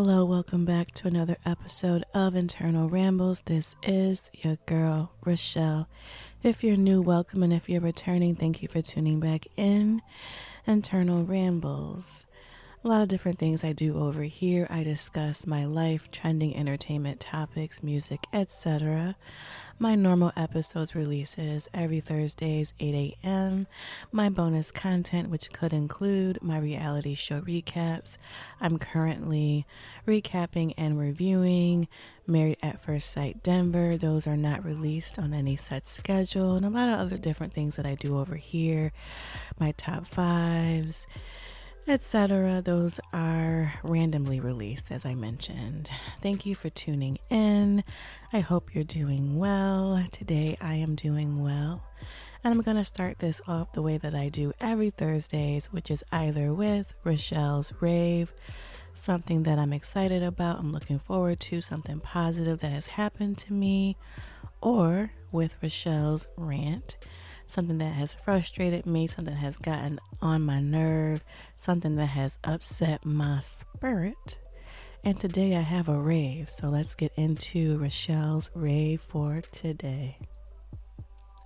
Hello, welcome back to another episode of Internal Rambles. This is your girl, Rochelle. If you're new, welcome, and if you're returning, thank you for tuning back in. Internal Rambles. A lot of different things I do over here. I discuss my life, trending entertainment topics, music, etc. My normal episodes releases every Thursdays, 8 a.m. My bonus content, which could include my reality show recaps. I'm currently recapping and reviewing Married at First Sight Denver. Those are not released on any set schedule. And a lot of other different things that I do over here. My top fives, etc. Those are randomly released, as I mentioned. Thank you for tuning in. I hope you're doing well. Today I am doing well. And I'm going to start this off the way that I do every Thursdays, which is either with Rochelle's Rave, something that I'm excited about, I'm looking forward to, something positive that has happened to me, or with Rochelle's Rant, something that has frustrated me, something that has gotten on my nerve, something that has upset my spirit. And today I have a rave, so let's get into Rochelle's rave for today.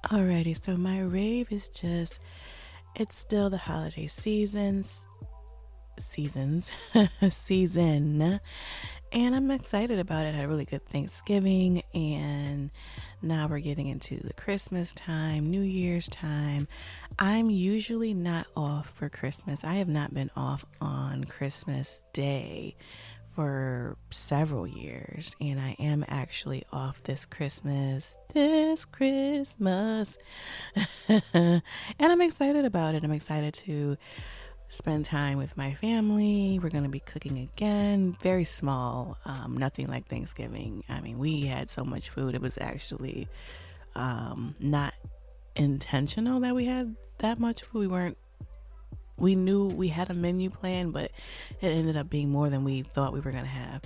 Alrighty, so my rave is it's still the holiday season, and I'm excited about it. I had a really good Thanksgiving, and now we're getting into the Christmas time, New Year's time. I'm usually not off for Christmas. I have not been off on Christmas Day for several years, and I am actually off this Christmas. And I'm excited about it. I'm excited to spend time with my family. We're going to be cooking again. Very small, nothing like Thanksgiving. I mean, we had so much food. It was actually not intentional that we had that much food. We knew we had a menu plan, but it ended up being more than we thought we were going to have.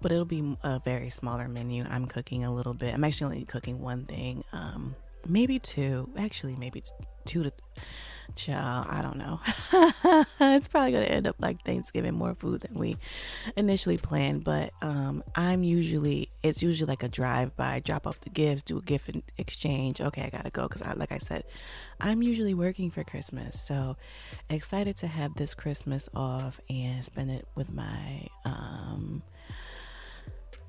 But it'll be a very smaller menu. I'm cooking a little bit. I'm actually only cooking one thing, maybe two. Actually, maybe two to... Child, I don't know. It's probably going to end up like Thanksgiving, more food than we initially planned. But it's usually like a drive-by, drop off the gifts, do a gift exchange. Okay, I got to go because like I said, I'm usually working for Christmas. So excited to have this Christmas off and spend it with my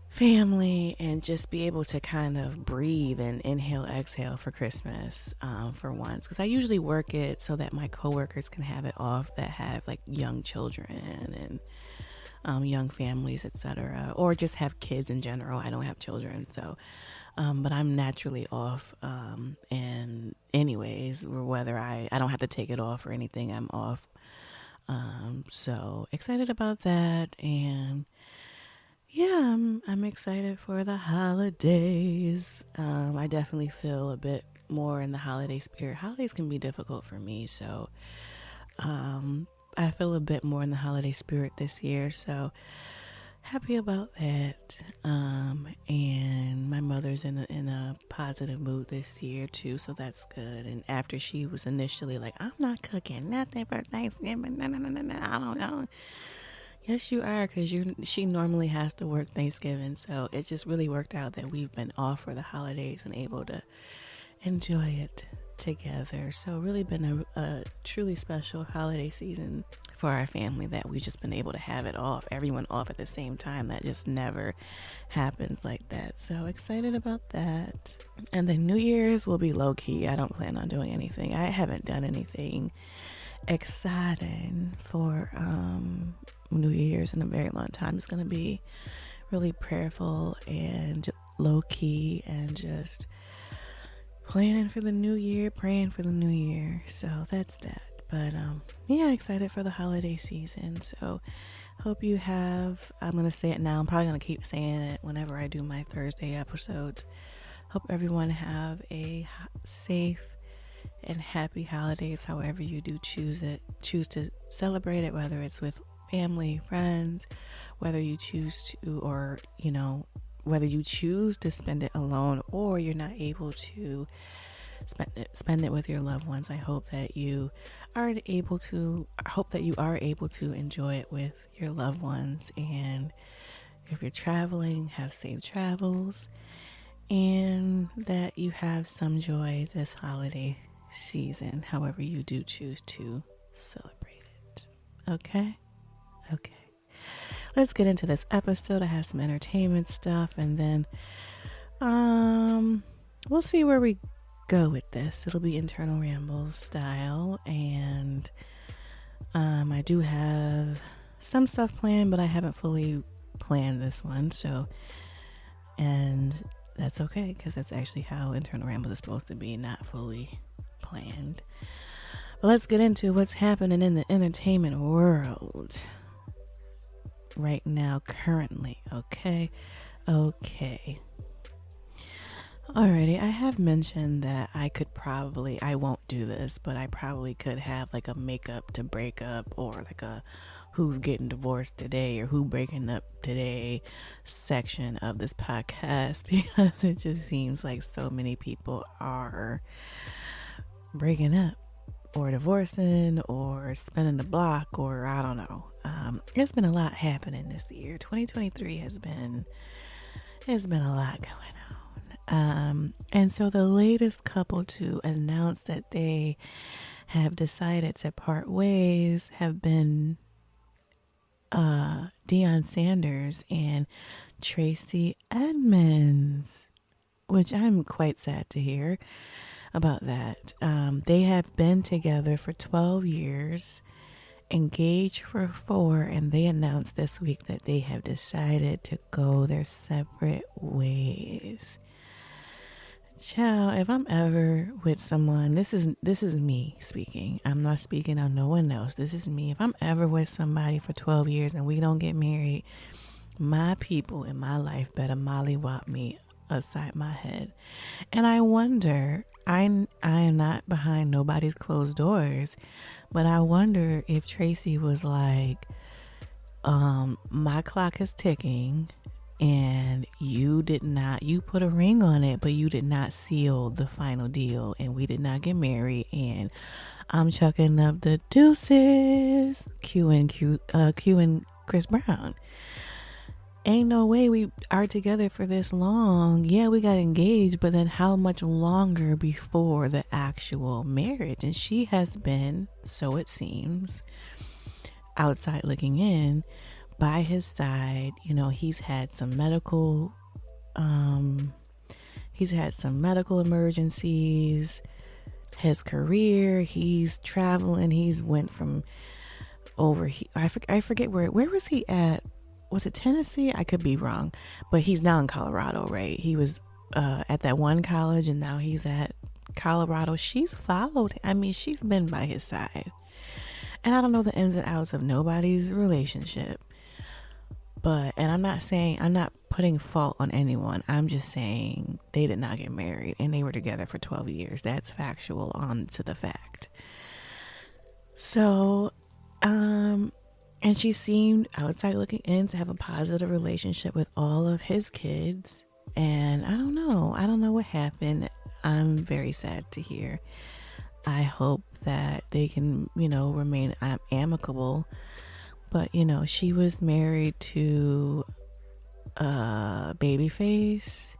family and just be able to kind of breathe and inhale, exhale for Christmas for once, because I usually work it so that my coworkers can have it off that have like young children and young families, etc., or just have kids in general. I don't have children, so but I'm naturally off, and anyways, or whether I don't have to take it off or anything, I'm off. So excited about that. And yeah, I'm excited for the holidays. I definitely feel a bit more in the holiday spirit. Holidays can be difficult for me, so I feel a bit more in the holiday spirit this year, so happy about that. And my mother's in a positive mood this year too, so that's good. And after she was initially like, I'm not cooking nothing for Thanksgiving, no, I don't know. Yes, you are, because she normally has to work Thanksgiving, so it just really worked out that we've been off for the holidays and able to enjoy it together. So really been a truly special holiday season for our family, that we've just been able to have it off, everyone off at the same time. That just never happens like that. So excited about that. And then New Year's will be low-key. I don't plan on doing anything. I haven't done anything exciting for New Year's in a very long time. It's going to be really prayerful and low-key and just planning for the new year, praying for the new year. So that's that. But yeah, excited for the holiday season. So hope you have, I'm going to say it now, I'm probably going to keep saying it whenever I do my Thursday episodes. Hope everyone have a safe and happy holidays, however you do choose to celebrate it, whether it's with family, friends, whether you choose to, or whether you choose to spend it alone, or you're not able to spend it with your loved ones. I hope that you are able to enjoy it with your loved ones and if you're traveling, have safe travels, and that you have some joy this holiday season, however you do choose to celebrate it. Okay? Okay. Let's get into this episode. I have some entertainment stuff, and then we'll see where we go with this. It'll be internal ramble style, and I do have some stuff planned, but I haven't fully planned this one, and that's okay, because that's actually how internal ramble is supposed to be, not fully planned. But let's get into what's happening in the entertainment world right now, currently. Okay. Alrighty, I have mentioned that I won't do this, but I probably could have like a makeup to break up, or like a who's getting divorced today or who breaking up today section of this podcast, because it just seems like so many people are breaking up or divorcing or spinning the block, or I don't know. There's been a lot happening this year. 2023 has been a lot going on. And so the latest couple to announce that they have decided to part ways have been Deion Sanders and Tracey Edmonds, which I'm quite sad to hear about that. They have been together for 12 years, engaged for 4, and they announced this week that they have decided to go their separate ways. Child, if I'm ever with someone, this is me speaking. I'm not speaking on no one else. This is me. If I'm ever with somebody for 12 years and we don't get married, my people in my life better mollywop me upside my head. And I wonder, I am not behind nobody's closed doors, but I wonder if Tracey was like, my clock is ticking, and you put a ring on it, but you did not seal the final deal, and we did not get married, and I'm chucking up the deuces. Q and Chris Brown. Ain't no way we are together for this long. Yeah, we got engaged, but then how much longer before the actual marriage? And she has been, so it seems, outside looking in, by his side. You know, he's had some medical emergencies. His career, he's traveling. He's went from I forget where was he at? Was it Tennessee? I could be wrong, but he's now in Colorado, right? He was at that one college, and now he's at Colorado. She's followed. I mean, she's been by his side, and I don't know the ins and outs of nobody's relationship. And I'm not putting fault on anyone. I'm just saying they did not get married, and they were together for 12 years. That's factual on to the fact. So, and she seemed outside looking in to have a positive relationship with all of his kids. And I don't know what happened. I'm very sad to hear. I hope that they can, remain amicable. But, she was married to Babyface.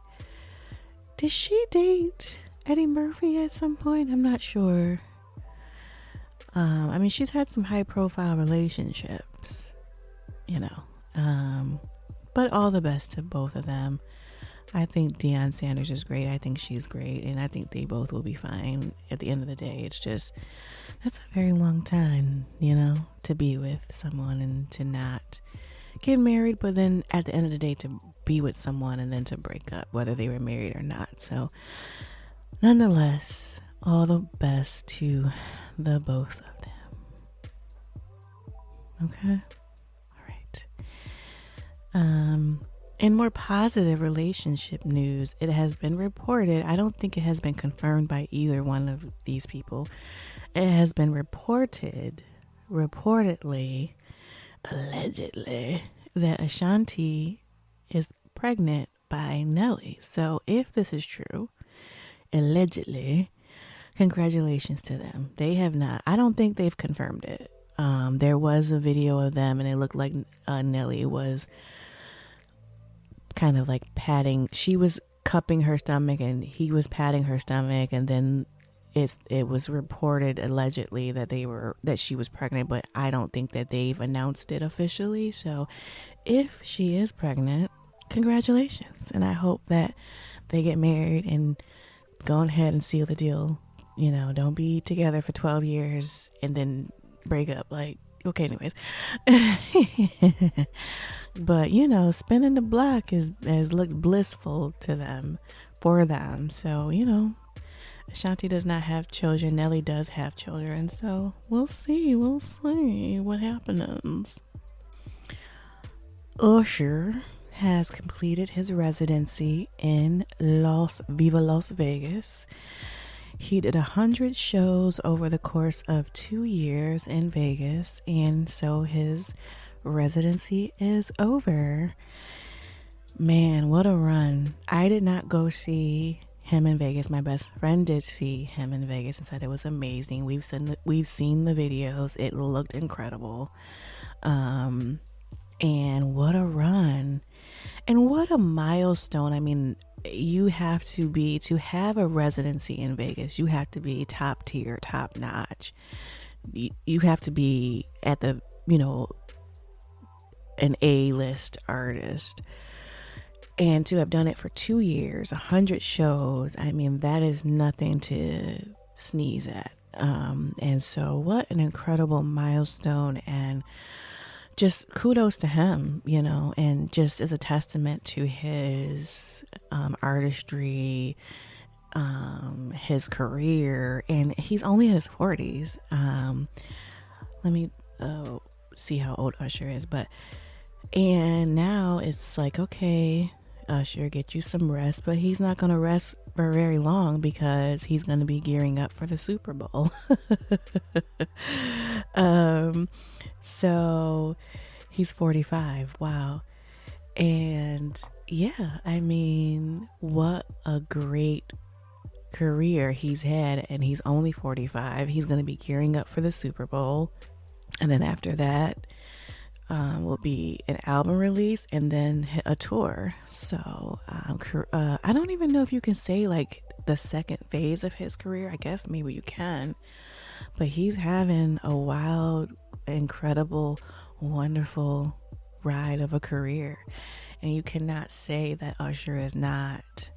Did she date Eddie Murphy at some point? I'm not sure. I mean, she's had some high profile relationships, but all the best to both of them. I think Deion Sanders is great. I think she's great. And I think they both will be fine at the end of the day. It's just, that's a very long time, to be with someone and to not get married, but then at the end of the day to be with someone and then to break up, whether they were married or not. So nonetheless, all the best to the both of them. Okay? All right. In more positive relationship news, it has been reported, I don't think it has been confirmed by either one of these people. It has been reportedly, allegedly, that Ashanti is pregnant by Nelly. So if this is true, allegedly, congratulations to them. They have not, I don't think they've confirmed it. There was a video of them and it looked like Nelly was kind of like patting, she was cupping her stomach and he was patting her stomach, and then it was reported allegedly that she was pregnant, but I don't think that they've announced it officially. So if she is pregnant, congratulations, and I hope that they get married and go ahead and seal the deal. Don't be together for 12 years and then break up. Like, okay, anyways. But spinning the block has looked blissful to them, for them. So Ashanti does not have children. Nelly does have children. So we'll see what happens. Usher has completed his residency in Viva Las Vegas. He did 100 shows over the course of 2 years in Vegas, and so his residency is over. Man, what a run. I did not go see him in Vegas. My best friend did see him in Vegas and said it was amazing. We've seen the videos. It looked incredible. And what a run. And what a milestone. I mean, you have to have a residency in Vegas, you have to be top tier, top notch. You have to be at the, an A-list artist. And to have done it for 2 years, 100 shows, I mean, that is nothing to sneeze at. And so what an incredible milestone, and just kudos to him, and just as a testament to his artistry, his career, and he's only in his 40s. Let me see how old Usher is, and now it's like, okay, Usher, get you some rest, but he's not going to rest for very long because he's going to be gearing up for the Super Bowl. So he's 45. Wow. And yeah, I mean, what a great career he's had, and he's only 45. He's going to be gearing up for the Super Bowl, and then after that will be an album release and then a tour. So I don't even know if you can say like the second phase of his career. I guess maybe you can, but he's having a wild, incredible, wonderful ride of a career, and you cannot say that Usher is not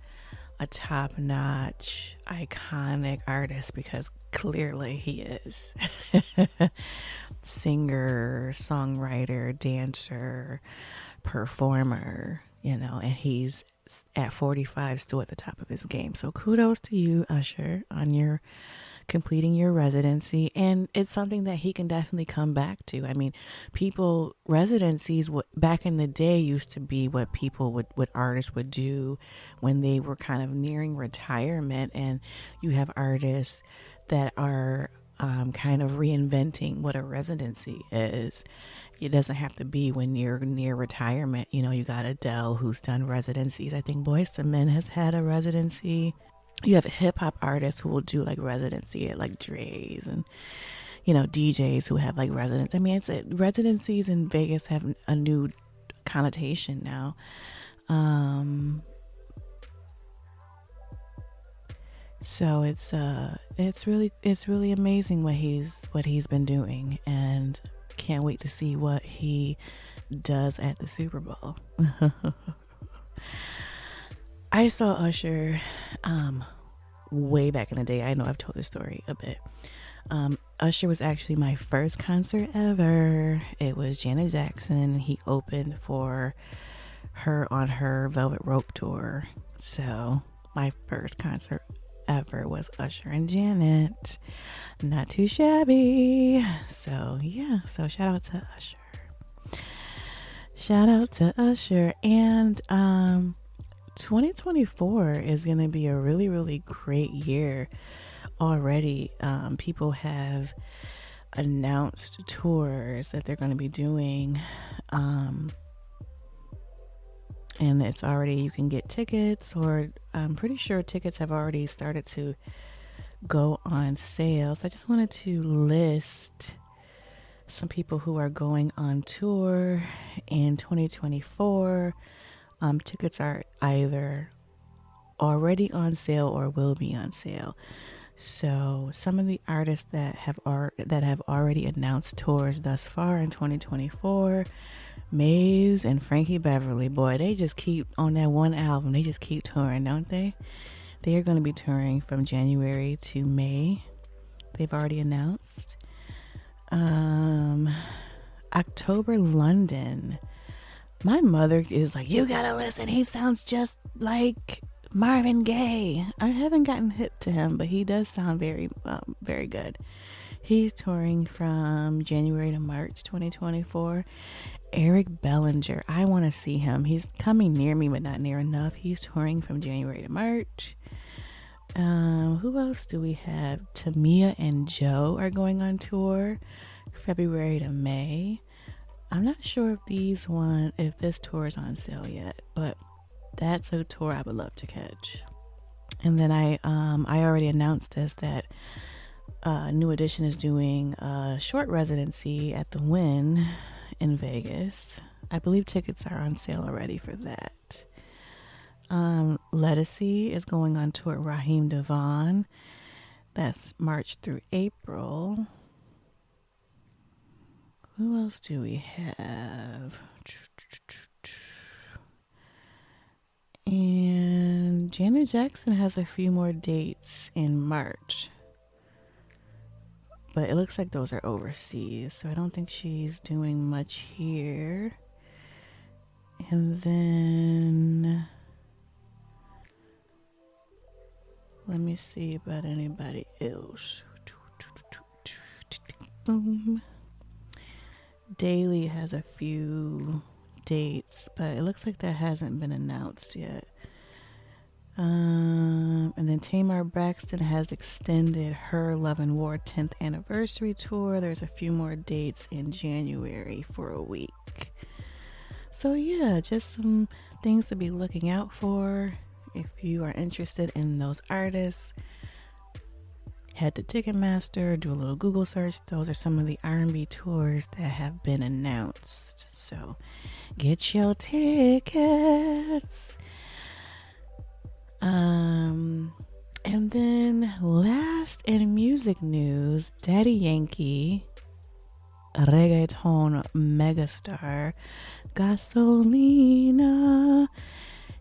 a top-notch, iconic artist, because clearly he is. Singer, songwriter, dancer, performer, and he's at 45 still at the top of his game. So kudos to you, Usher, on your completing your residency, and it's something that he can definitely come back to. I mean, residencies back in the day used to be what artists would do when they were kind of nearing retirement, and you have artists that are kind of reinventing what a residency is. It doesn't have to be when you're near retirement. You got Adele, who's done residencies. I think Boyz II Men has had a residency. You have hip hop artists who will do like residency at like Dre's, and DJs who have like residence. I mean, residencies in Vegas have a new connotation now. So it's really amazing what he's been doing, and can't wait to see what he does at the Super Bowl. I saw Usher way back in the day. I know I've told this story a bit. Usher was actually my first concert ever. It was Janet Jackson. He opened for her on her Velvet Rope tour. So my first concert ever was Usher and Janet. Not too shabby. So yeah, so shout out to Usher. And 2024 is going to be a really, really great year already. People have announced tours that they're going to be doing, and it's already, you can get tickets, or I'm pretty sure tickets have already started to go on sale. So I just wanted to list some people who are going on tour in 2024. Tickets are either already on sale or will be on sale. So some of the artists that have already announced tours thus far in 2024, Maze and Frankie Beverly, boy, they just keep on that one album. They just keep touring, don't they? They are going to be touring from January to May. They've already announced. October, London. My mother is like, you gotta listen. He sounds just like Marvin Gaye. I haven't gotten hip to him, but he does sound very, very good. He's touring from January to March 2024. Eric Bellinger, I want to see him. He's coming near me, but not near enough. He's touring from January to March. Who else do we have? Tamia and Joe are going on tour February to May. I'm not sure if this tour is on sale yet, but that's a tour I would love to catch. And then I already announced this, that New Edition is doing a short residency at the Wynn in Vegas. I believe tickets are on sale already for that. Lettucey is going on tour at Raheem Devon. That's March through April. Who else do we have? And Janet Jackson has a few more dates in March. But it looks like those are overseas, so I don't think she's doing much here. And then let me see about anybody else. Daily has a few dates, but it looks like that hasn't been announced yet. And then Tamar Braxton has extended her Love and War 10th anniversary tour. There's a few more dates in January for a week. So yeah, just some things to be looking out for. If you are interested in those artists, head to Ticketmaster, do a little Google search. Those are some of the R&B tours that have been announced. So get your tickets. And then last in music news, Daddy Yankee, reggaeton megastar, Gasolina.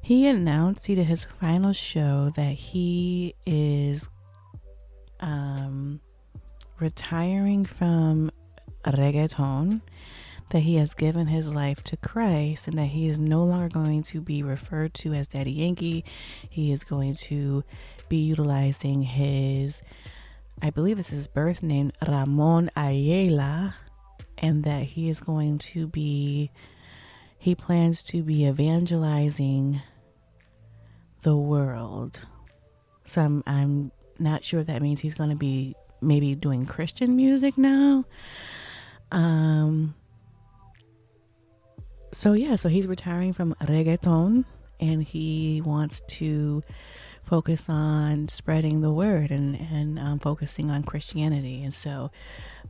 He announced he did his final show that he is retiring from reggaeton, that he has given his life to Christ, and that he is no longer going to be referred to as Daddy Yankee. He is going to be utilizing I believe it's his birth name, Ramon Ayala, and that he plans to be evangelizing the world. So I'm not sure if that means he's going to be maybe doing Christian music now. So he's retiring from reggaeton, and he wants to focus on spreading the word and focusing on Christianity. And so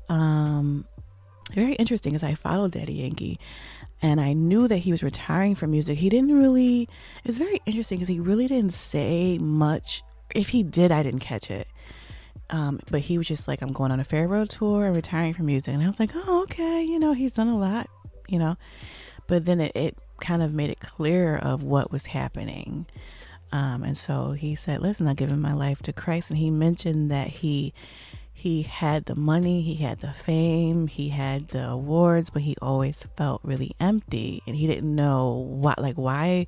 very interesting, as I followed Daddy Yankee and I knew that he was retiring from music. It's very interesting because he really didn't say much. If he did, I didn't catch it. But he was just like, I'm going on a farewell tour and retiring from music. And I was like, oh, okay. He's done a lot, but then it kind of made it clear of what was happening. And so he said, listen, I've given my life to Christ. And he mentioned that he had the money, he had the fame, he had the awards, but he always felt really empty. And he didn't know why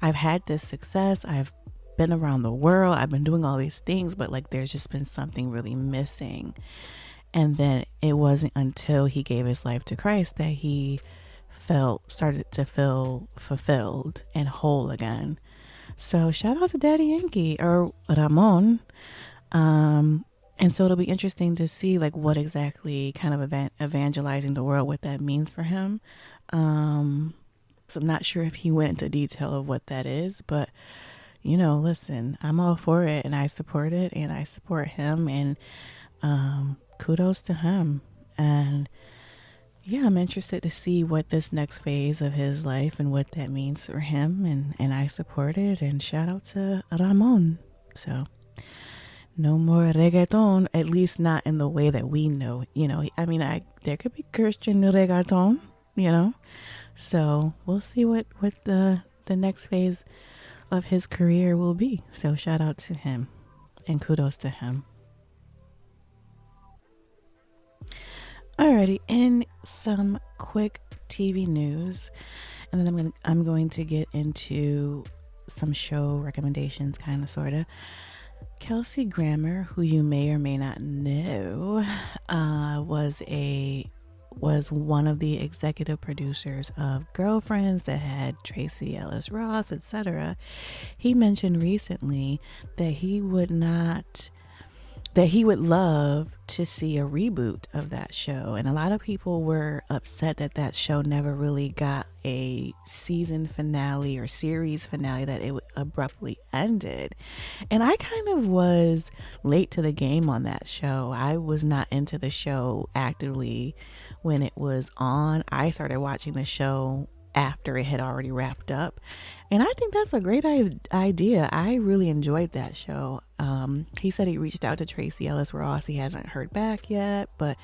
I've had this success. I've been around the world. I've been doing all these things, but there's just been something really missing. And then it wasn't until he gave his life to Christ that he started to feel fulfilled and whole again. So shout out to Daddy Yankee, or Ramon. And so it'll be interesting to see what exactly kind of evangelizing the world, what that means for him. So I'm not sure if he went into detail of what that is, but listen, I'm all for it, and I support it, and I support him, and kudos to him. And yeah, I'm interested to see what this next phase of his life and what that means for him. And I support it. And shout out to Ramon. So no more reggaeton, at least not in the way that we know. I mean, there could be Christian reggaeton, you know. So we'll see what the next phase of his career will be. So shout out to him and kudos to him. Alrighty, in some quick TV news, and then I'm going to get into some show recommendations, kind of, sort of. Kelsey Grammer, who you may or may not know, was one of the executive producers of Girlfriends that had Tracey Ellis Ross, etc. He mentioned recently that he would love to see a reboot of that show. And a lot of people were upset that show never really got a season finale or series finale, that it abruptly ended. And I kind of was late to the game on that show. I was not into the show actively when it was on. I started watching the show after it had already wrapped up. And I think that's a great idea. I really enjoyed that show. He said he reached out to Tracey Ellis Ross. He hasn't heard back yet, but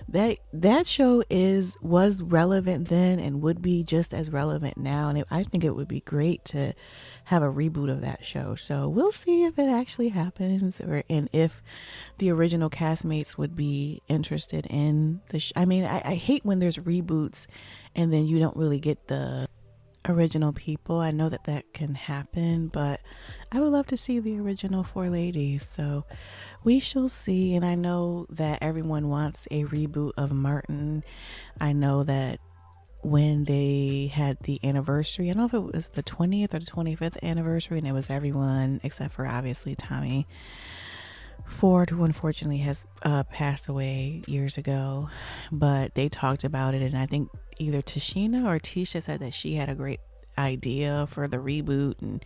that show was relevant then and would be just as relevant now. And I think it would be great to have a reboot of that show. So we'll see if it actually happens, and if the original castmates would be interested in the I mean, I hate when there's reboots and then you don't really get the original people. I know that can happen, but I would love to see the original four ladies. So we shall see. And I know that everyone wants a reboot of Martin. I know that when they had the anniversary, I don't know if it was the 20th or the 25th anniversary, and it was everyone except for obviously Tommy Ford, who unfortunately has passed away years ago, but they talked about it, and I think either Tashina or Tisha said that she had a great idea for the reboot, and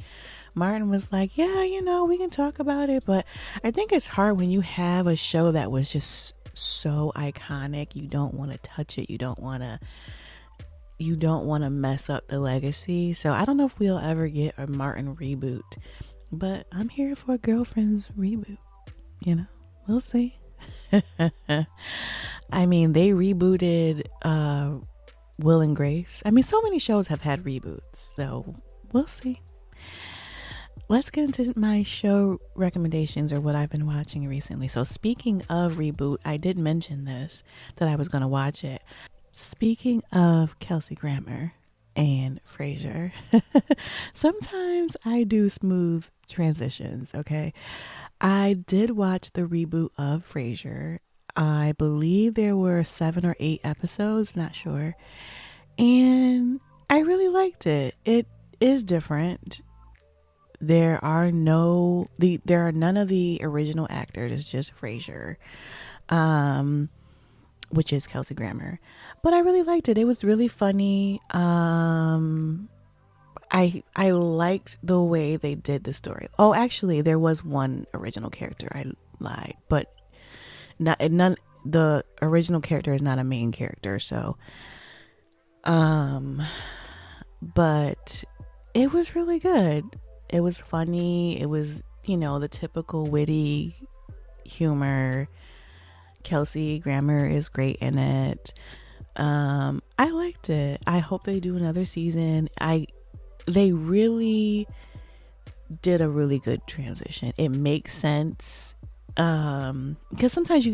Martin was like, yeah, we can talk about it. But I think it's hard when you have a show that was just so iconic. You don't want to touch it. You don't want to mess up the legacy. So I don't know if we'll ever get a Martin reboot, but I'm here for a Girlfriends reboot. We'll see. I mean, they rebooted Will and Grace. I mean, so many shows have had reboots, so we'll see. Let's get into my show recommendations, or what I've been watching recently. So speaking of reboot, I did mention this, that I was going to watch it. Speaking of Kelsey Grammer and Frasier, sometimes I do smooth transitions, okay? I did watch the reboot of Frasier. I believe there were 7 or 8 episodes, not sure. And I really liked it. It is different. There are none of the original actors. It's just Frasier, which is Kelsey Grammer. But I really liked it. It was really funny. I liked the way they did the story. Oh, actually, there was one original character. I lied, but the original character is not a main character. So, but it was really good. It was funny. It was, the typical witty humor. Kelsey Grammer is great in it. I liked it. I hope they do another season. They really did a really good transition. It makes sense. Because sometimes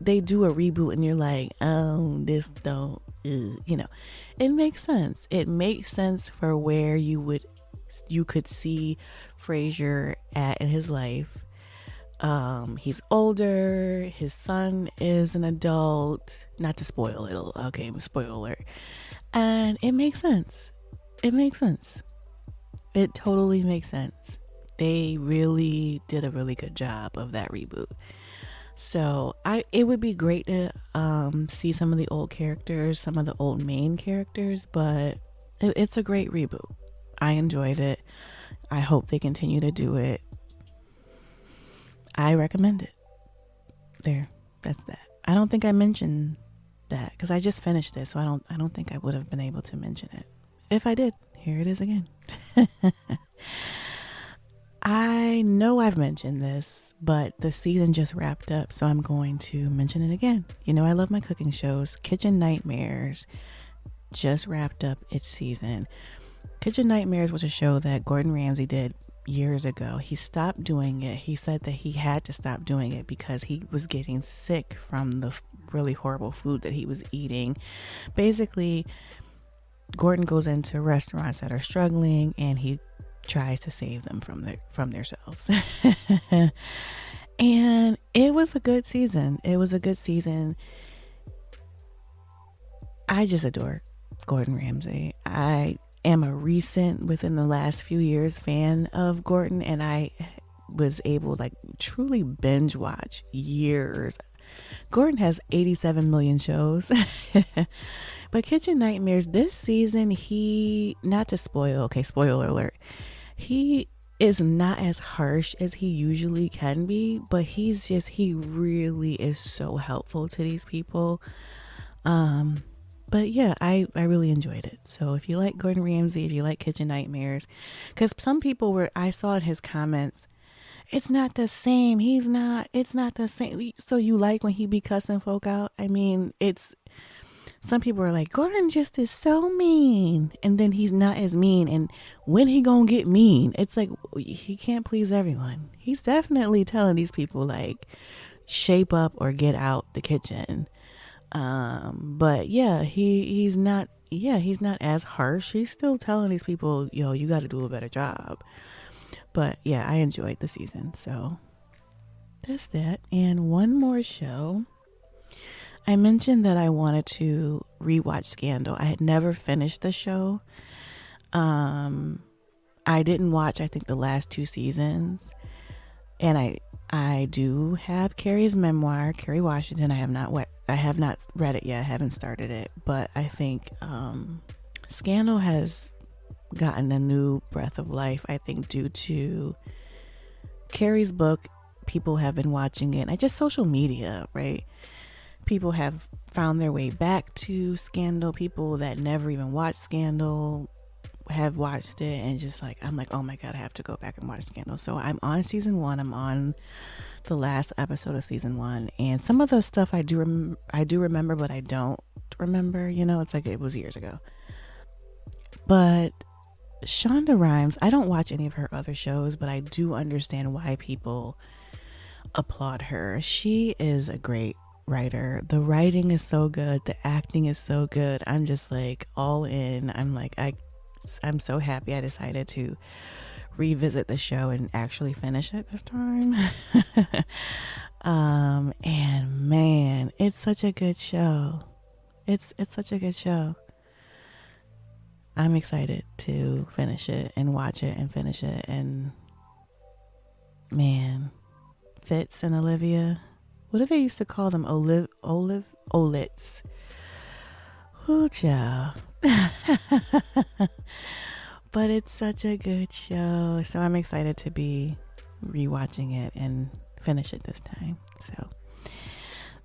they do a reboot and you're like, oh, this don't, it makes sense. It makes sense for where you could see Frasier at in his life. He's older. His son is an adult. Not to spoil it. Okay, spoiler alert. And it makes sense. It makes sense. It totally makes sense. They really did a really good job of that reboot. So it would be great to see some of the old characters, some of the old main characters, but it's a great reboot. I enjoyed it. I hope they continue to do it. I recommend it. There, that's that. I don't think I mentioned that because I just finished this, so I don't think I would have been able to mention it. If I did, here it is again. I know I've mentioned this, but the season just wrapped up, so I'm going to mention it again. You know, I love my cooking shows. Kitchen Nightmares just wrapped up its season. Kitchen Nightmares was a show that Gordon Ramsay did years ago. He stopped doing it. He said that he had to stop doing it because he was getting sick from the really horrible food that he was eating. Basically, Gordon goes into restaurants that are struggling and he tries to save them from themselves. And it was a good season. I just adore Gordon Ramsay. I am a recent, within the last few years, fan of Gordon, and I was able to truly binge watch years. Gordon has 87 million shows. But Kitchen Nightmares this season, not to spoil, okay, spoiler alert, he is not as harsh as he usually can be, but he really is so helpful to these people. But yeah, I really enjoyed it. So if you like Gordon Ramsay, if you like Kitchen Nightmares, because some people I saw in his comments, it's not the same. It's not the same. So you like when he be cussing folk out? I mean, some people are like, Gordon just is so mean. And then he's not as mean. And when he gonna get mean? It's like, he can't please everyone. He's definitely telling these people shape up or get out the kitchen. But yeah, he's not as harsh. He's still telling these people, yo, you got to do a better job. But yeah, I enjoyed the season. So that's that. And one more show. I mentioned that I wanted to rewatch Scandal. I had never finished the show. I didn't watch, I think, the last 2 seasons. And I do have Carrie's memoir, Carrie Washington. I have not read it yet. I haven't started it, but I think Scandal has gotten a new breath of life, I think, due to Carrie's book. People have been watching it, and just social media, right? People have found their way back to Scandal. People that never even watched Scandal have watched it, and just I'm like, oh my god, I have to go back and watch Scandal. So I'm on season 1. I'm on the last episode of season 1, and some of the stuff I do remember, but I don't remember. It's like it was years ago. But Shonda Rhimes, I don't watch any of her other shows, but I do understand why people applaud her. She is a great writer. The writing is so good. The acting is so good. I'm just all in. I'm so happy I decided to revisit the show and actually finish it this time. And man, it's such a good show. It's such a good show. I'm excited to finish it and watch it and finish it. And man, Fitz and Olivia, what do they used to call them? Olits. Ooh, child. But it's such a good show. So I'm excited to be rewatching it and finish it this time. So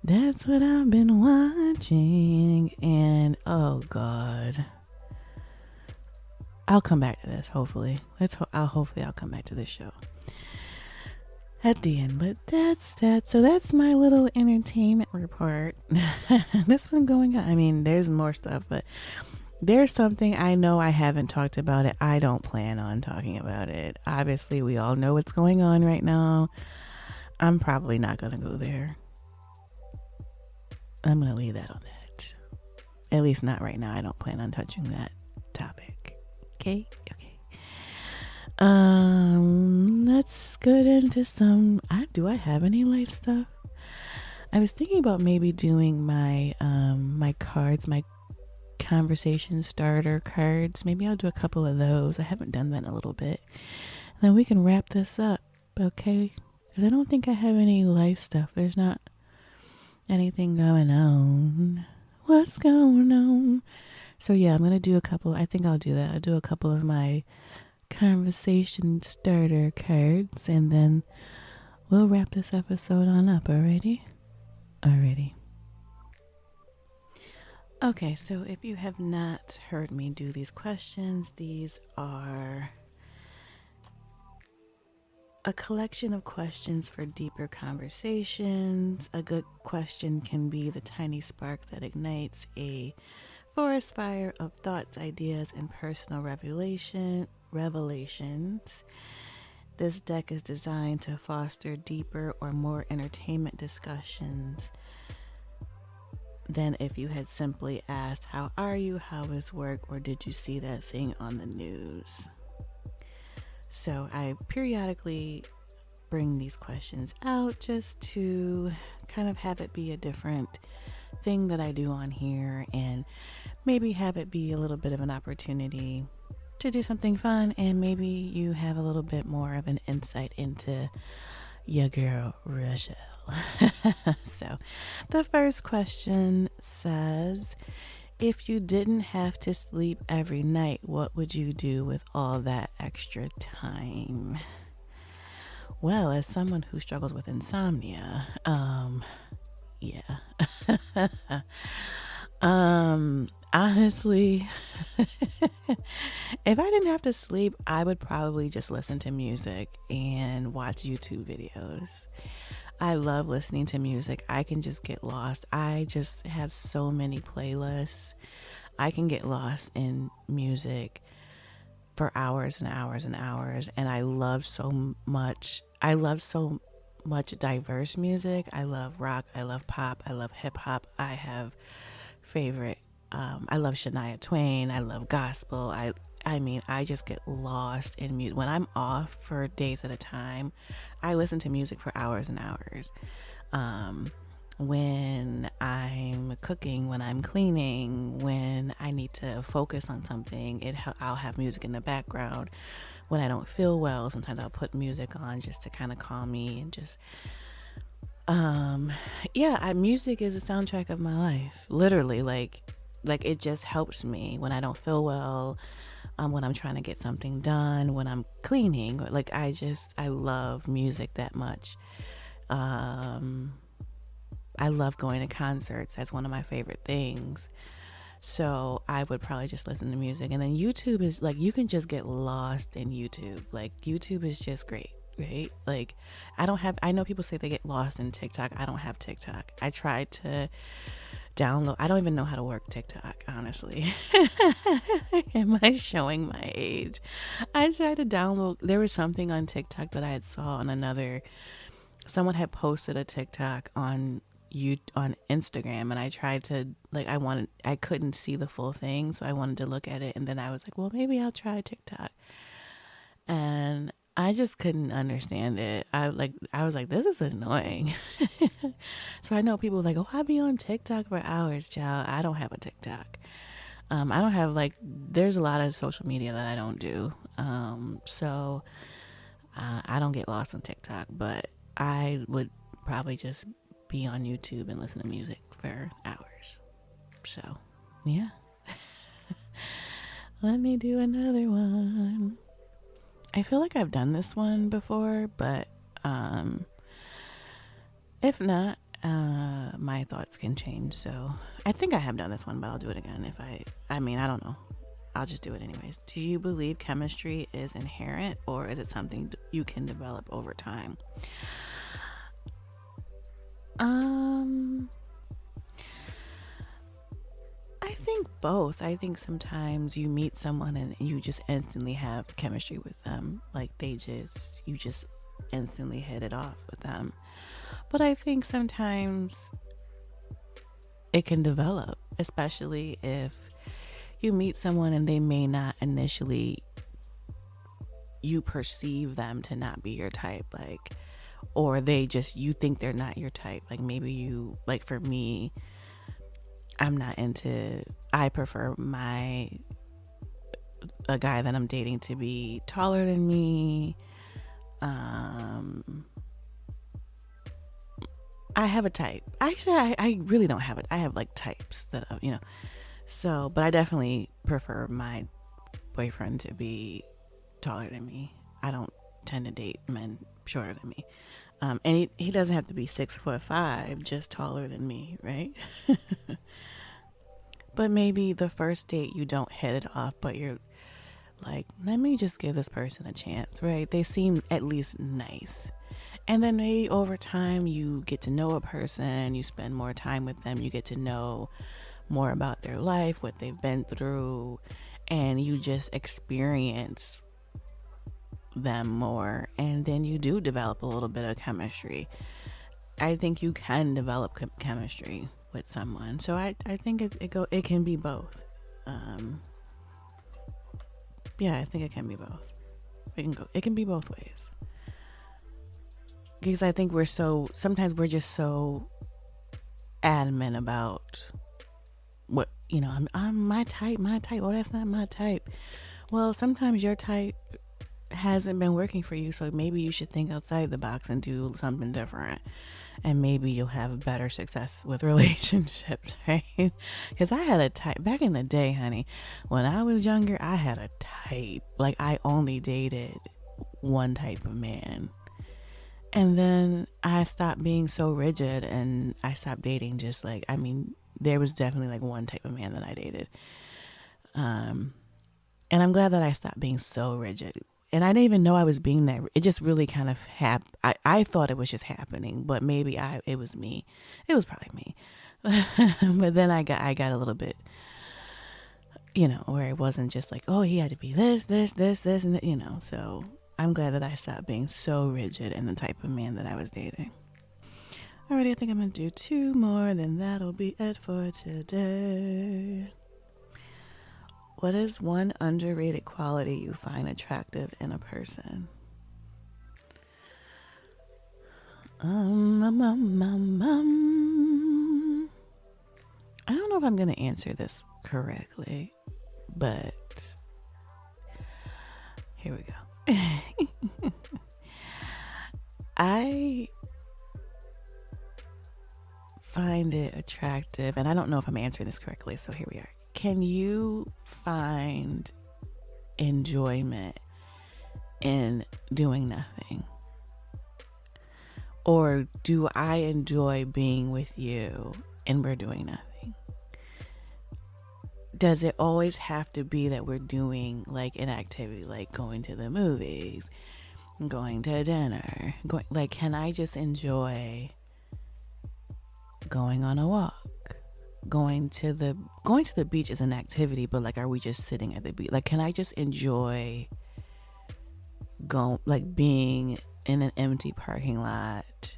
that's what I've been watching. And oh God, I'll come back to this. Hopefully I'll come back to this show at the end. But that's that. So that's my little entertainment report. That's been going on. I mean, there's more stuff, but there's something I know I haven't talked about it. I don't plan on talking about it. Obviously, we all know what's going on right now. I'm probably not going to go there. I'm going to leave that on that. At least not right now. I don't plan on touching that topic. Okay? Let's get into some... Do I have any life stuff? I was thinking about maybe doing my my cards, my conversation starter cards. Maybe I'll do a couple of those. I haven't done that in a little bit. And then we can wrap this up, okay? Because I don't think I have any life stuff. There's not anything going on. What's going on? So yeah, I'm going to do a couple. I think I'll do that. I'll do a couple of my conversation starter cards, and then we'll wrap this episode on up. Alrighty? Okay, so if you have not heard me do these questions, these are a collection of questions for deeper conversations. A good question can be the tiny spark that ignites a forest fire of thoughts, ideas, and personal revelations. This deck is designed to foster deeper or more entertainment discussions than if you had simply asked, "How are you? How is work?" or "Did you see that thing on the news?" So I periodically bring these questions out just to kind of have it be a different thing that I do on here, and maybe have it be a little bit of an opportunity to do something fun, and maybe you have a little bit more of an insight into your girl Rochelle. So the first question says, if you didn't have to sleep every night, what would you do with all that extra time? Well, as someone who struggles with insomnia, yeah. Honestly, if I didn't have to sleep, I would probably just listen to music and watch YouTube videos. I love listening to music. I can just get lost. I just have so many playlists. I can get lost in music for hours and hours and hours, and I love so much. I love so much diverse music. I love rock, I love pop, I love hip hop. I have favorite I love Shania Twain, I love gospel. I mean, I just get lost in music. When I'm off for days at a time, I listen to music for hours and hours. When I'm cooking, when I'm cleaning, when I need to focus on something, I'll have music in the background. When I don't feel well, sometimes I'll put music on just to kind of calm me and just music is a soundtrack of my life. Literally, like it just helps me when I don't feel well, when I'm trying to get something done, when I'm cleaning. Like I love music that much. I love going to concerts. That's one of my favorite things. So I would probably just listen to music. And then YouTube is like, you can just get lost in YouTube. Like YouTube is just great, right? Like I know people say they get lost in TikTok. I don't have TikTok. I tried to download. I don't even know how to work TikTok, honestly. Am I showing my age? I tried to download. There was something on TikTok that I had saw on someone had posted a TikTok on Instagram, and I tried to I couldn't see the full thing, so I wanted to look at it, and then I was like, well, maybe I'll try TikTok. And I just couldn't understand it. I was like, this is annoying. So I know people like, oh, I be on TikTok for hours, child. I don't have a TikTok. I don't have there's a lot of social media that I don't do. So I don't get lost on TikTok, but I would probably just be on YouTube and listen to music for hours. So, yeah. Let me do another one. I feel like I've done this one before, but if not, my thoughts can change. So I think I have done this one, but I'll do it again I don't know. I'll just do it anyways. Do you believe chemistry is inherent, or is it something you can develop over time? I think both. I think sometimes you meet someone and you just instantly have chemistry with them. You just instantly hit it off with them. But I think sometimes it can develop, especially if you meet someone and they may not initially, you perceive them to not be your type, or you think they're not your type. Like maybe for me, I prefer a guy that I'm dating to be taller than me. I have a type. Actually, I really don't have it. I have types that, so, but I definitely prefer my boyfriend to be taller than me. I don't tend to date men shorter than me. And he doesn't have to be 6'5", just taller than me, right? But maybe the first date you don't hit it off, but you're like, let me just give this person a chance, right? They seem at least nice. And then maybe over time you get to know a person, you spend more time with them, you get to know more about their life, what they've been through, and you just experience them more, and then you do develop a little bit of chemistry. I think you can develop chemistry with someone. So I think it can be both. Yeah, I think it can be both. It can be both ways. Because I think sometimes we're just so adamant about what, I'm my type. Oh, that's not my type. Well, sometimes your type hasn't been working for you, so maybe you should think outside the box and do something different, and maybe you'll have better success with relationships, right? Because I had a type back in the day, honey. When I was younger, I had a type. Like, I only dated one type of man, and then I stopped being so rigid, and I stopped dating just like, there was definitely like one type of man that I dated, and I'm glad that I stopped being so rigid. And I didn't even know I was being that. It just really kind of happened. I thought it was just happening, but maybe it was me. It was probably me. But then I got a little bit, where it wasn't just like, oh, he had to be this, and that, So I'm glad that I stopped being so rigid in the type of man that I was dating. Alrighty, I think I'm going to do 2 more, then that'll be it for today. What is one underrated quality you find attractive in a person? I don't know if I'm going to answer this correctly, but here we go. I find it attractive, and I don't know if I'm answering this correctly, so here we are. Can you find enjoyment in doing nothing? Or do I enjoy being with you and we're doing nothing? Does it always have to be that we're doing like an activity, like going to the movies, going to dinner, can I just enjoy going on a walk? Going to the beach is an activity, but like, are we just sitting at the beach? Like, can I just enjoy being in an empty parking lot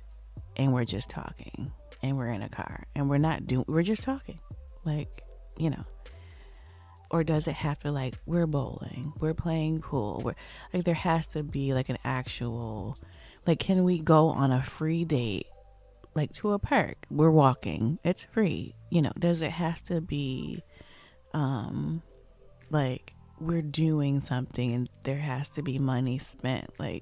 and we're just talking and we're in a car and we're just talking, or does it have to we're bowling, we're playing pool, there has to be like an actual, can we go on a free date to a park? We're walking, it's free. Does it has to be we're doing something and there has to be money spent, or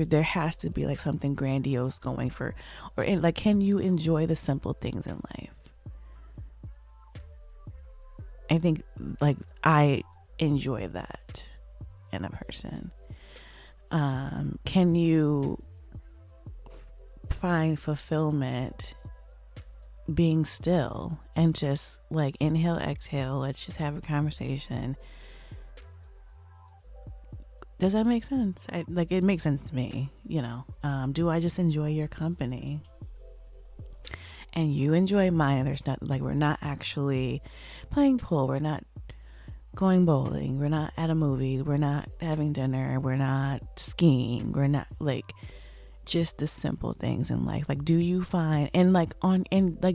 there has to be something grandiose going for, can you enjoy the simple things in life? I think I enjoy that in a person. Can you find fulfillment being still and just inhale, exhale, let's just have a conversation? Does that make sense? It makes sense to me. Do I just enjoy your company and you enjoy mine? There's not we're not actually playing pool, we're not going bowling, we're not at a movie, we're not having dinner, we're not skiing, we're not just the simple things in life. Do you find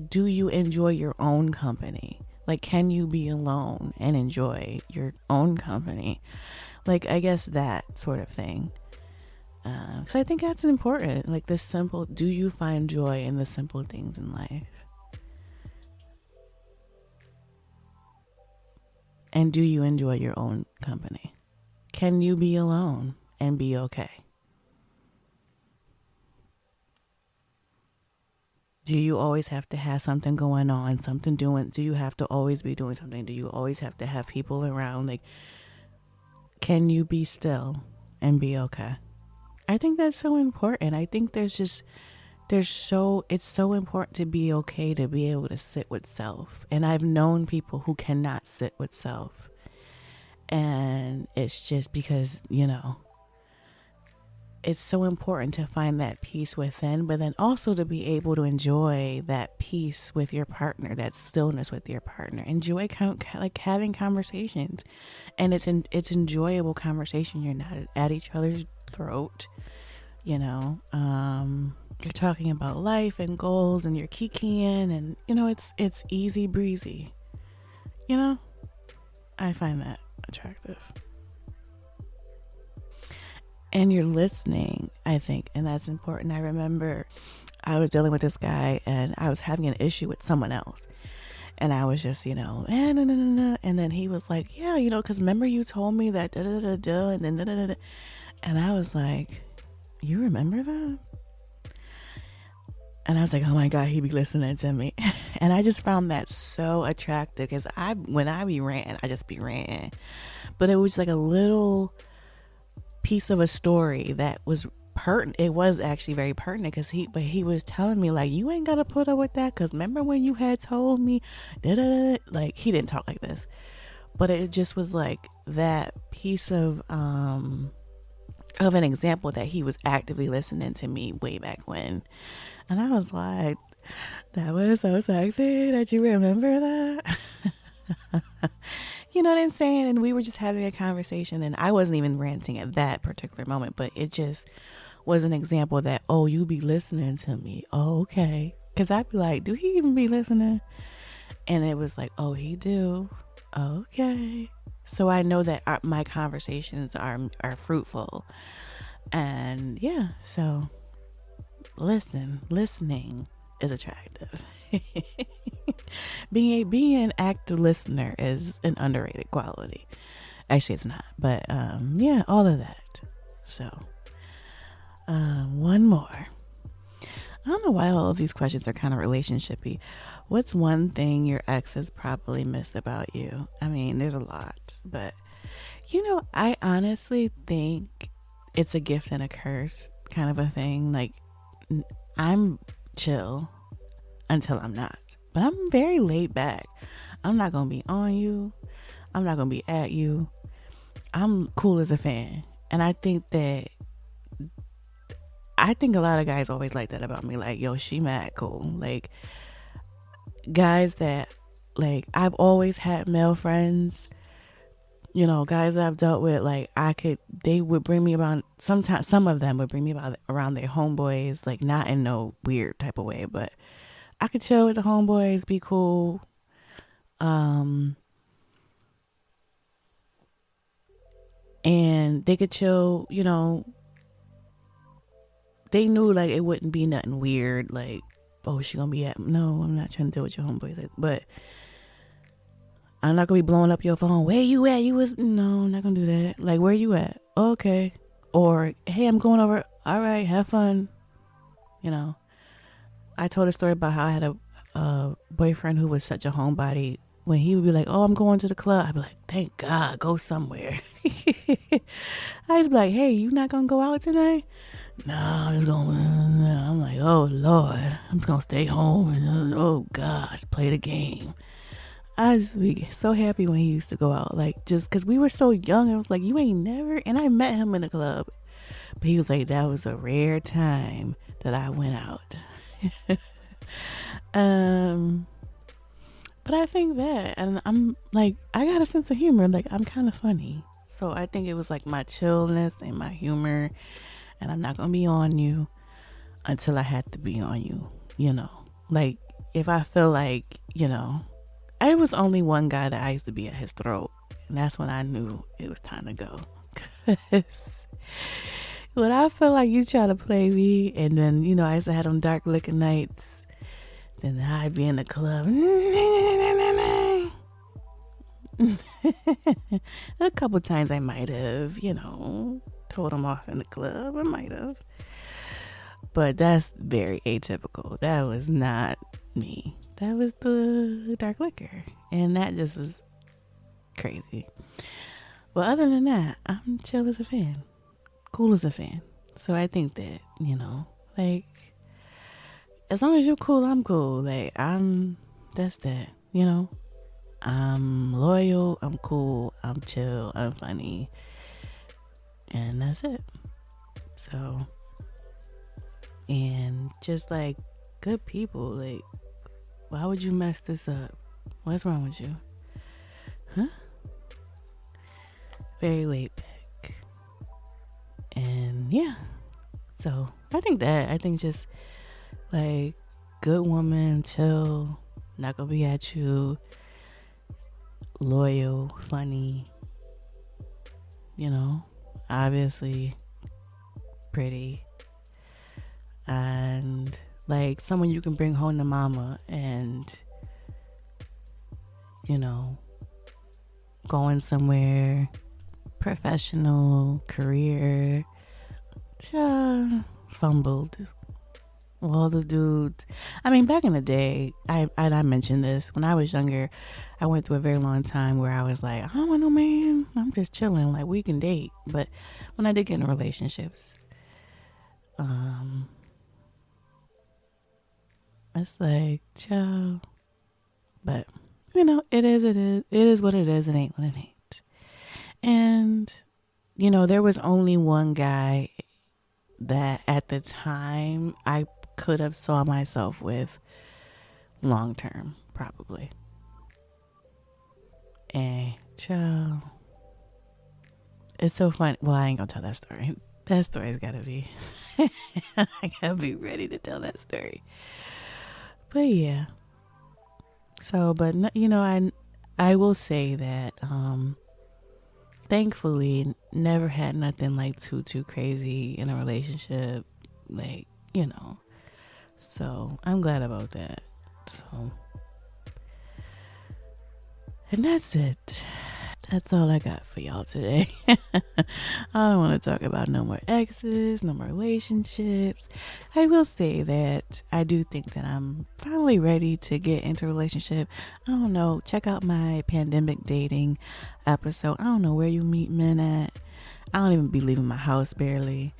do you enjoy your own company? Can you be alone and enjoy your own company? I guess that sort of thing. Because I think that's important. Do you find joy in the simple things in life? And do you enjoy your own company? Can you be alone and be okay? Do you always have to have something going on, something doing? Do you have to always be doing something? Do you always have to have people around? Can you be still and be okay? I think that's so important. I think there's just it's so important to be okay to be able to sit with self. And I've known people who cannot sit with self. And it's just because, it's so important to find that peace within, but then also to be able to enjoy that peace with your partner, that stillness with your partner. Enjoy like having conversations, and it's enjoyable conversation. You're not at each other's throat, You're talking about life and goals, and you're kikiing, and it's easy breezy. I find that attractive. And you're listening, I think, and that's important. I remember I was dealing with this guy, and I was having an issue with someone else, and I was just, and then he was like, yeah, because remember you told me that da da da da, and then da da da, and I was like, you remember that? And I was like, oh my God, he be listening to me. And I just found that so attractive, because when I be ranting, I just be ranting, but it was like a little piece of a story that was pertinent. It was actually very pertinent, because he was telling me, like, you ain't gotta put up with that, because remember when you had told me like, he didn't talk like this, but it just was like that piece of an example that he was actively listening to me way back when. And I was like, that was so sexy that you remember that. You know what I'm saying? And we were just having a conversation, and I wasn't even ranting at that particular moment, but it just was an example that, oh, you be listening to me. Oh, okay. Because I'd be like, do he even be listening? And it was like, oh, he do. Okay. So I know that my conversations are fruitful. And yeah, so listening is attractive. Being an active listener is an underrated quality. Actually, it's not, but yeah, all of that. So one more. I don't know why all of these questions are kind of relationshipy. What's one thing your exes probably missed about you? I mean, there's a lot, but I honestly think it's a gift and a curse kind of a thing. Like, I'm chill until I'm not, but I'm very laid back. I'm not gonna be on you. I'm not gonna be at you. I'm cool as a fan. And I think a lot of guys always like that about me. Like, yo, she mad cool. Like, guys that, like, I've always had male friends, guys that I've dealt with, like, they would bring me around. Sometimes some of them would bring me around their homeboys, like, not in no weird type of way, but I could chill with the homeboys, be cool. And they could chill, they knew, like, it wouldn't be nothing weird, like, oh, she gonna be no, I'm not trying to deal with your homeboys, but I'm not gonna be blowing up your phone. Where you at? No, I'm not gonna do that. Like, where you at? Okay. Or, hey, I'm going over. All right, have fun. I told a story about how I had a boyfriend who was such a homebody. When he would be like, oh, I'm going to the club, I'd be like, thank God, go somewhere. I was like, hey, you not gonna go out tonight? No, I'm just going. I'm like, oh Lord, I'm just gonna stay home and oh gosh, play the game. I just be so happy when he used to go out, like, just because we were so young. I was like, you ain't never. And I met him in the club, but he was like, that was a rare time that I went out. But I think that, and I'm like, I got a sense of humor. Like, I'm kind of funny, so I think it was like my chillness and my humor. And I'm not gonna be on you until I had to be on you. Like, if I feel like, I was only one guy that I used to be at his throat, and that's when I knew it was time to go. Cause when I feel like you try to play me, and then I used to have them dark looking nights, then I'd be in the club. A couple times I might have, told him off in the club. I might have. But that's very atypical. That was not me. That was the dark liquor. And that just was crazy. But other than that, I'm chill as a fan. Cool as a fan. So I think that, like, as long as you're cool, I'm cool. Like, that's that, you know? I'm loyal, I'm cool, I'm chill, I'm funny, and that's it. So, and just like good people, like, why would you mess this up? What's wrong with you? Huh? Very laid back. And yeah, so I think just like good woman, chill, not gonna be at you, loyal, funny, you know, obviously pretty, and like someone you can bring home to mama and, you know, going somewhere, professional, career, fumbled. All the dudes. I mean, back in the day, I mentioned this. When I was younger, I went through a very long time where I was like, I don't want no man. I'm just chilling. Like, we can date. But when I did get in relationships, it's like, chill. But, you know, it is. It is what it is. It ain't what it ain't. And, you know, there was only one guy that at the time I could have saw myself with long term, probably. And child, it's so funny. Well, I ain't gonna tell that story. That story's gotta be. I gotta be ready to tell that story. But yeah. So, but you know, I will say that thankfully never had nothing like too crazy in a relationship, like, you know. So I'm glad about that. So, and that's it. That's all I got for y'all today. I don't want to talk about no more exes, no more relationships. I will say that I do think that I'm finally ready to get into a relationship. I don't know. Check out my pandemic dating episode. I don't know where you meet men at. I don't even be leaving my house barely.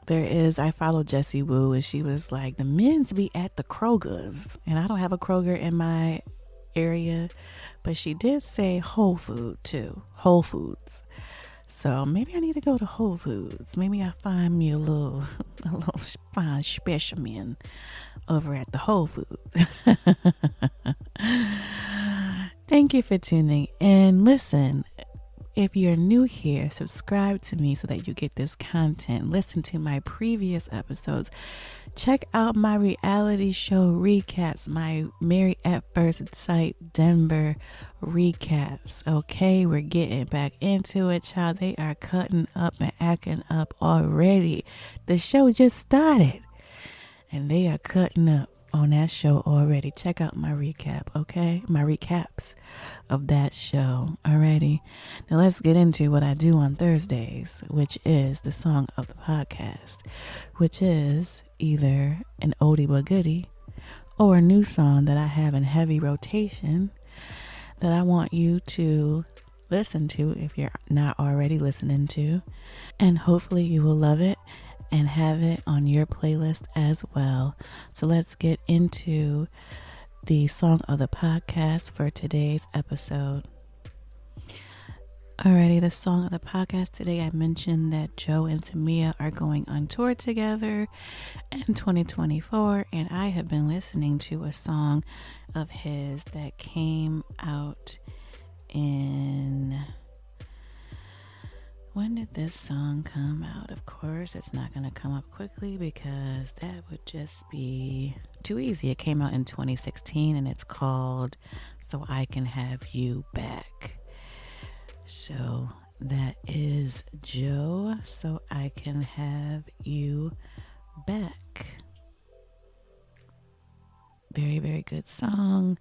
I follow Jessie Woo, and she was like, the men's be at the Kroger's. And I don't have a Kroger in my area, but she did say Whole Food too. Whole Foods. So maybe I need to go to Whole Foods. Maybe I find me a little fine specimen over at the Whole Foods. Thank you for tuning in. Listen, if you're new here, subscribe to me so that you get this content. Listen to my previous episodes. Check out my reality show recaps, my Married at First Sight Denver recaps. Okay, we're getting back into it, child. They are cutting up and acting up already. The show just started, and they are cutting up on that show already. Check out my recap, okay? My recaps of that show. Alrighty. Now let's get into what I do on Thursdays, which is the song of the podcast, which is either an oldie but goodie or a new song that I have in heavy rotation that I want you to listen to if you're not already listening to. And hopefully you will love it and have it on your playlist as well. So let's get into the song of the podcast for today's episode. Alrighty, the song of the podcast today, I mentioned that Joe and Tamia are going on tour together in 2024, and I have been listening to a song of his that came out in... When did this song come out? Of course, it's not going to come up quickly because that would just be too easy. It came out in 2016 and it's called So I Can Have You Back. So that is Joe, So I Can Have You Back. Very, very good song.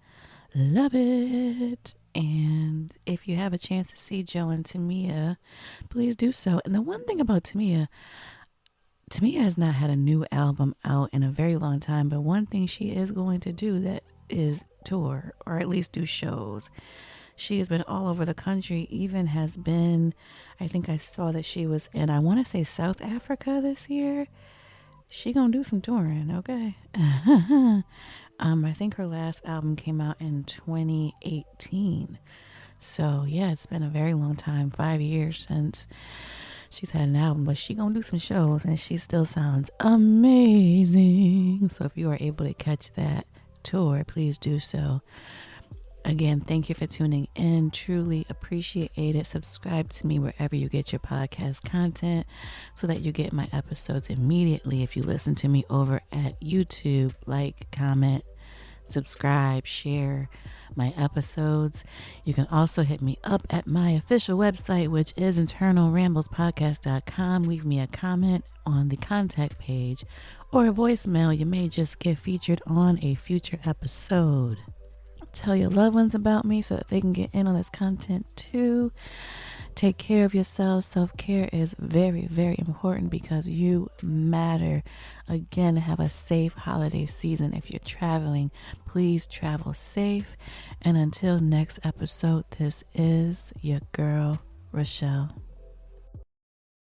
Love it. And if you have a chance to see Joe and Tamia, please do so. And the one thing about Tamia has not had a new album out in a very long time, but one thing she is going to do that is tour, or at least do shows. She has been all over the country, even has been, I think I saw that she was in, I want to say South Africa this year. She gonna do some touring, okay? I think her last album came out in 2018. So yeah, it's been a very long time, 5 years since she's had an album, but she gonna do some shows and she still sounds amazing. So if you are able to catch that tour, please do so. Again, thank you for tuning in. Truly appreciate it. Subscribe to me wherever you get your podcast content so that you get my episodes immediately. If you listen to me over at YouTube, like, comment, subscribe, share my episodes. You can also hit me up at my official website, which is internalramblespodcast.com. Leave me a comment on the contact page or a voicemail. You may just get featured on a future episode. Tell your loved ones about me so that they can get in on this content too. Take care of yourself. Self-care is very, very important because you matter. Again, have a safe holiday season. If you're traveling, please travel safe. And until next episode, this is your girl, Rochelle.